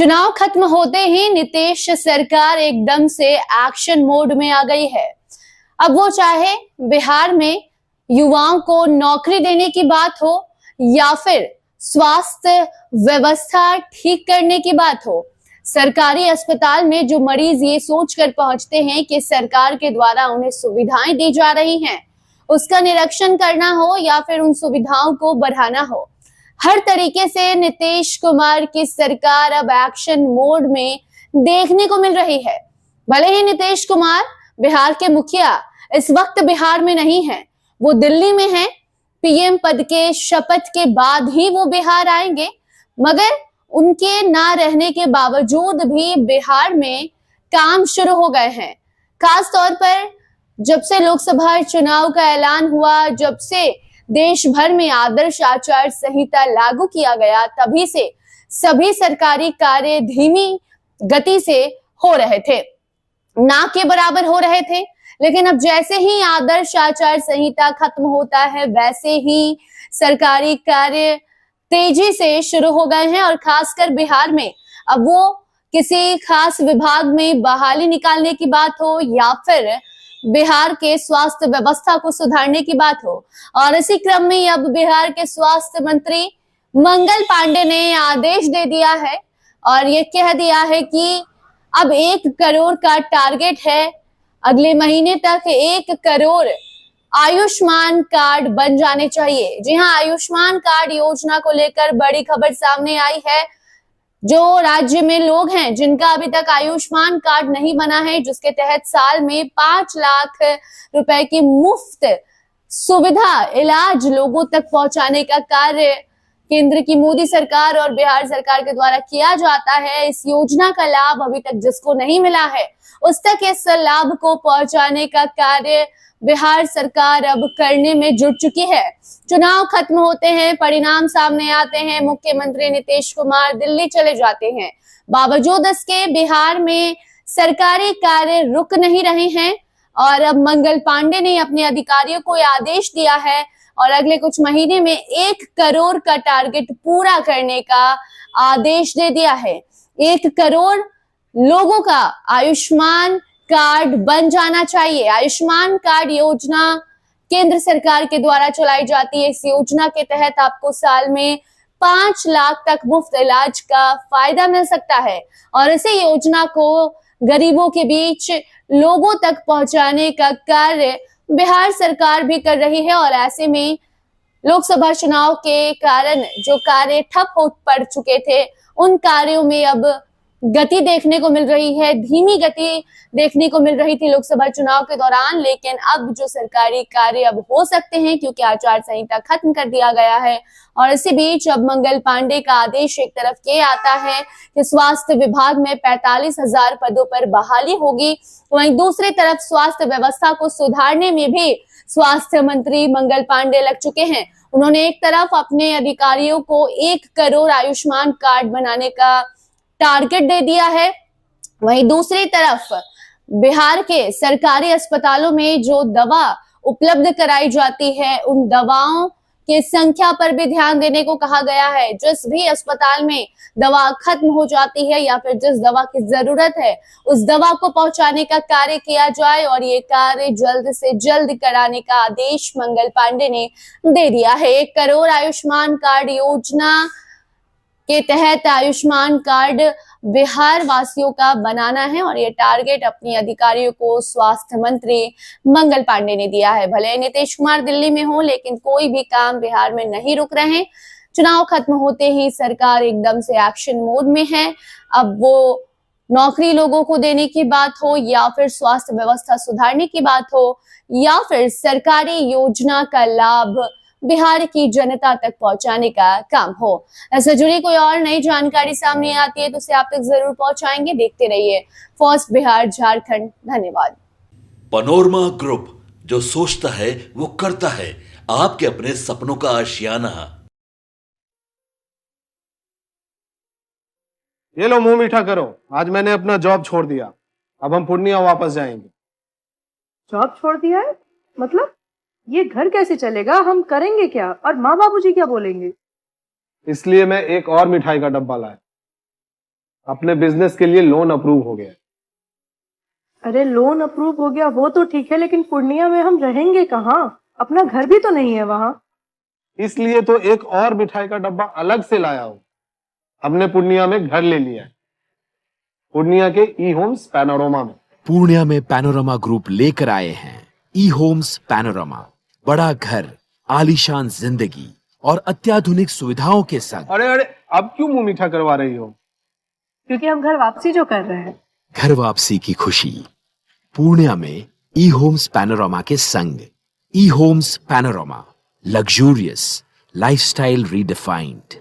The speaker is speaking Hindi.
चुनाव खत्म होते ही नीतीश सरकार एकदम से एक्शन मोड में आ गई है। अब वो चाहे बिहार में युवाओं को नौकरी देने की बात हो या फिर स्वास्थ्य व्यवस्था ठीक करने की बात हो, सरकारी अस्पताल में जो मरीज ये सोचकर पहुंचते हैं कि सरकार के द्वारा उन्हें सुविधाएं दी जा रही हैं, उसका निरीक्षण करना हो या फिर उन सुविधाओं को बढ़ाना हो, हर तरीके से नीतीश कुमार की सरकार अब एक्शन मोड में देखने को मिल रही है। भले ही नीतीश कुमार बिहार के मुखिया इस वक्त बिहार में नहीं है, वो दिल्ली में है। पीएम पद के शपथ के बाद ही वो बिहार आएंगे, मगर उनके ना रहने के बावजूद भी बिहार में काम शुरू हो गए हैं। खास तौर पर जब से लोकसभा चुनाव का ऐलान हुआ, जब से देश भर में आदर्श आचार संहिता लागू किया गया, तभी से सभी सरकारी कार्य धीमी गति से हो रहे थे, ना के बराबर हो रहे थे। लेकिन अब जैसे ही आदर्श आचार संहिता खत्म होता है, वैसे ही सरकारी कार्य तेजी से शुरू हो गए हैं। और खासकर बिहार में अब वो किसी खास विभाग में बहाली निकालने की बात हो या फिर बिहार के स्वास्थ्य व्यवस्था को सुधारने की बात हो, और इसी क्रम में अब बिहार के स्वास्थ्य मंत्री मंगल पांडे ने आदेश दे दिया है और ये कह दिया है कि अब 1 करोड़ का टारगेट है। अगले महीने तक 1 करोड़ आयुष्मान कार्ड बन जाने चाहिए। जी हाँ, आयुष्मान कार्ड योजना को लेकर बड़ी खबर सामने आई है। जो राज्य में लोग हैं जिनका अभी तक आयुष्मान कार्ड नहीं बना है, जिसके तहत साल में 5 लाख रुपए की मुफ्त सुविधा इलाज लोगों तक पहुंचाने का कार्य केंद्र की मोदी सरकार और बिहार सरकार के द्वारा किया जाता है। इस योजना का लाभ अभी तक जिसको नहीं मिला है, उस तक इस लाभ को पहुंचाने का कार्य बिहार सरकार अब करने में जुट चुकी है। चुनाव खत्म होते हैं, परिणाम सामने आते हैं, मुख्यमंत्री नीतीश कुमार दिल्ली चले जाते हैं। बावजूद इसके बिहार में सरकारी कार्य रुक नहीं रहे हैं और अब मंगल पांडे ने अपने अधिकारियों को आदेश दिया है और अगले कुछ महीने में 1 करोड़ का टारगेट पूरा करने का आदेश दे दिया है। 1 करोड़ लोगों का आयुष्मान कार्ड बन जाना चाहिए। आयुष्मान कार्ड योजना केंद्र सरकार के द्वारा चलाई जाती है। इस योजना के तहत आपको साल में 5 लाख तक मुफ्त इलाज का फायदा मिल सकता है और इसी योजना को गरीबों के बीच लोगों तक पहुंचाने का कार्य बिहार सरकार भी कर रही है। और ऐसे में लोकसभा चुनाव के कारण जो कार्य ठप हो पड़ चुके थे, उन कार्यों में अब गति देखने को मिल रही है। धीमी गति देखने को मिल रही थी लोकसभा चुनाव के दौरान, लेकिन अब जो सरकारी कार्य अब हो सकते हैं क्योंकि आचार संहिता खत्म कर दिया गया है। और इसी बीच अब मंगल पांडे का आदेश एक तरफ ये आता है कि स्वास्थ्य विभाग में 45,000 पदों पर बहाली होगी, वहीं दूसरी तरफ स्वास्थ्य व्यवस्था को सुधारने में भी स्वास्थ्य मंत्री मंगल पांडे लग चुके हैं। उन्होंने एक तरफ अपने अधिकारियों को 1 करोड़ आयुष्मान कार्ड बनाने का टारगेट दे दिया है, वहीं दूसरी तरफ बिहार के सरकारी अस्पतालों में जो दवा उपलब्ध कराई जाती है, उन दवाओं की संख्या पर भी ध्यान देने को कहा गया है। जिस भी अस्पताल में दवा खत्म हो जाती है या फिर जिस दवा की जरूरत है, उस दवा को पहुंचाने का कार्य किया जाए और ये कार्य जल्द से जल्द कराने का आदेश मंगल पांडे ने दे दिया है। 1 करोड़ आयुष्मान कार्ड योजना के तहत आयुष्मान कार्ड बिहार वासियों का बनाना है और ये टारगेट अपने अधिकारियों को स्वास्थ्य मंत्री मंगल पांडे ने दिया है। भले नीतीश कुमार दिल्ली में हो, लेकिन कोई भी काम बिहार में नहीं रुक रहे। चुनाव खत्म होते ही सरकार एकदम से एक्शन मोड में है। अब वो नौकरी लोगों को देने की बात हो या फिर स्वास्थ्य व्यवस्था सुधारने की बात हो या फिर सरकारी योजना का लाभ बिहार की जनता तक पहुंचाने का काम हो। ऐसे जुड़ी कोई और नई जानकारी सामने आती है तो उसे आप तक जरूर पहुंचाएंगे। देखते रहिए फर्स्ट बिहार झारखंड। धन्यवाद। पनोरमा ग्रुप, जो सोचता है वो करता है। आपके अपने सपनों का आशियाना। ये लो, मुंह मीठा करो। आज मैंने अपना जॉब छोड़ दिया, अब हम पूर्णिया वापस जाएंगे। जॉब छोड़ दिया है? मतलब ये घर कैसे चलेगा? हम करेंगे क्या? और माँ बाबूजी क्या बोलेंगे? इसलिए मैं एक और मिठाई का डब्बा लाया। अपने बिजनेस के लिए लोन अप्रूव हो गया। अरे लोन अप्रूव हो गया वो तो ठीक है, लेकिन पूर्णिया में हम रहेंगे कहाँ? अपना घर भी तो नहीं है वहाँ। इसलिए तो एक और मिठाई का डब्बा अलग से लाया हूं। हमने पूर्णिया में घर ले लिया है, पूर्णिया के ई होम्स पैनोरमा में। पूर्णिया में पैनोरमा ग्रुप लेकर आए हैं ई होम्स पैनोरमा। बड़ा घर, आलीशान जिंदगी और अत्याधुनिक सुविधाओं के संग। अरे अरे, अब क्यों मुंह मीठा करवा रही हो? क्योंकि हम घर वापसी जो कर रहे हैं। घर वापसी की खुशी पूर्णिया में ई होम्स पैनोरमा के संग। ई homes panorama, luxurious lifestyle redefined.